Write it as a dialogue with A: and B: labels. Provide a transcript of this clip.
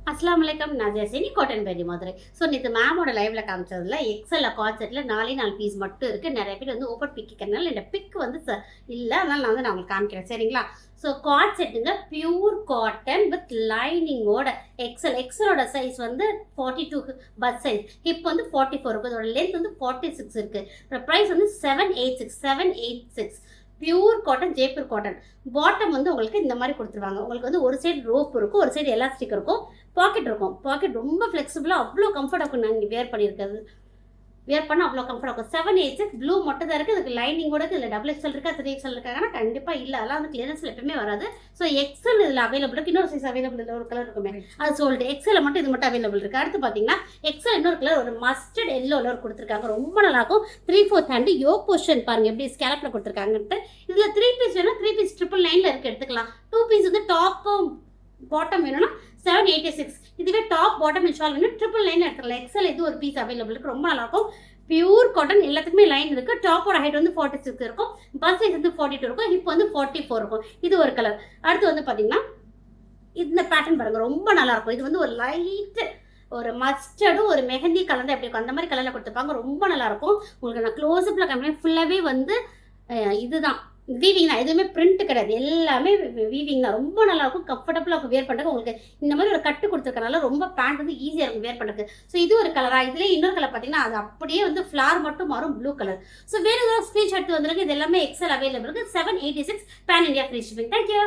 A: அஸ்லாம் வலைக்கம். நான் ஜெசினி காட்டன் பேடி மதுரை. ஸோ நேற்று மேமோட லைவ்ல காமிச்சதுல எக்ஸல்ல கார்ட் செட்டில் 4 பீஸ் மட்டும் இருக்குது. நிறைய பேர் வந்து ஓப்பன் பிக் கேட்கறதுனால இந்த பிக் வந்து இல்லை, அதனால நான் உங்களுக்கு காமிக்கிறேன். சரிங்களா? ஸோ கார்ட் செட்டுங்க, பியூர் காட்டன் வித் லைனிங்கோட எக்ஸலோட சைஸ் வந்து 42 பஸ் சைஸ். ஹிப் வந்து 44 இருக்குது. அதோட லென்த் வந்து 46 இருக்குது. ப்ரைஸ் வந்து 786. Pure cotton, Jaipur cotton. Bottom வந்து உங்களுக்கு இந்த மாதிரி கொடுத்துருவாங்க. உங்களுக்கு வந்து ஒரு சைடு ரோப் இருக்கும், ஒரு சைடு எலாஸ்டிக் இருக்கும், பாக்கெட் இருக்கும். பாக்கெட் ரொம்ப ஃப்ளெக்சிபிளாக அவ்வளோ கம்ஃபர்ட் இருக்கும். நான் இங்கே வேர் பண்ணியிருக்கிறது பண்ண அவ்வளோ கம்ஃபர்ட் இருக்கும். 786 ப்ளூ மட்டும் தான் இருக்குது. இதுக்கு லைனிங்கோட இருக்குது. இல்லை டபுள் எக்ஸல் இருக்கா, 3XL இருக்காங்கன்னா கண்டிப்பாக இல்லை. அதெல்லாம் வந்து கிளியரன்ஸில் எப்பவுமே வராது. ஸோ எக்ஸல் இதில் அவைலபிள் இருக்குது. இன்னொரு சைஸ் அவைலபிள் இல்லை, ஒரு கலர் இருக்குமே, அது சோல்டு. எக்ஸலில் மட்டும் இது மட்டும் அவைலபிள் இருக்குது. அடுத்து பார்த்தீங்கன்னா எக்ஸல் இன்னொரு கலர், ஒரு மஸ்டர்ட் எல்லோவில் கொடுத்துருக்காங்க. ரொம்ப நல்லாயிருக்கும். 3/4 ஹேண்டு யோக் பொசிஷன் பாருங்கள் எப்படி ஸ்கேலப்பில் கொடுத்துருக்காங்கன்ட்டு. இதில் 3 பீஸ் வேணும், 3 பீஸ் 999 இருக்குது, எடுத்துக்கலாம். 2 பீஸ் வந்து டாப்பும் பாட்டம் வேணும்னா 786. இதுவே டாப் பாட்டம் இன்ஷால் வேணும் 999 எடுத்துக்கலாம். எக்ஸல் இது ஒரு பீஸ் அவைலபிள் இருக்குது. ரொம்ப நல்லாயிருக்கும். பியூர் காட்டன், எல்லாத்துக்குமே லைன் இருக்குது. டாப்போட ஹைட் வந்து 46 இருக்கும், பஸ் சைஸ் வந்து 42 இருக்கும், ஹிப் வந்து 44 இருக்கும். இது ஒரு கலர். அடுத்து வந்து பார்த்தீங்கன்னா இந்த பேட்டர்ன் பாருங்கள், ரொம்ப நல்லாயிருக்கும். இது வந்து ஒரு லைட்டு ஒரு மஸ்டர்டும் ஒரு மெஹந்தி கலந்து எப்படி இருக்கும் அந்த மாதிரி கலரில் கொடுத்துருப்பாங்க. ரொம்ப நல்லாயிருக்கும். உங்களுக்கு நான் க்ளோஸ்அப்பில் கம்பெனி ஃபுல்லாகவே வந்து இதுதான் வீவிங் தான், எதுவுமே பிரிண்ட் கிடையாது, எல்லாமே வீவிங் தான். ரொம்ப நல்லாயிருக்கும், கம்ஃபர்டபுளாக இருக்கும் வேர் பண்ணுறது. உங்களுக்கு இந்த மாதிரி ஒரு கட்டு கொடுத்துருக்கனால ரொம்ப பேண்ட் வந்து ஈஸியாக இருக்கும் வேர் பண்ணுறது. ஸோ இது ஒரு கலராக. இதுலேயே இன்னொரு கலர் பார்த்தீங்கன்னா அது அப்படியே வந்து ஃப்ளார் மட்டும் மாறும், ப்ளூ கலர். ஸோ வேறு ஏதாவது ஸ்க்ரீன்ஷாட் வந்துருக்கு. இது எல்லாமே எக்ஸல் அவைலபிள் இருக்குது. 786 pan India free shipping. Thank you.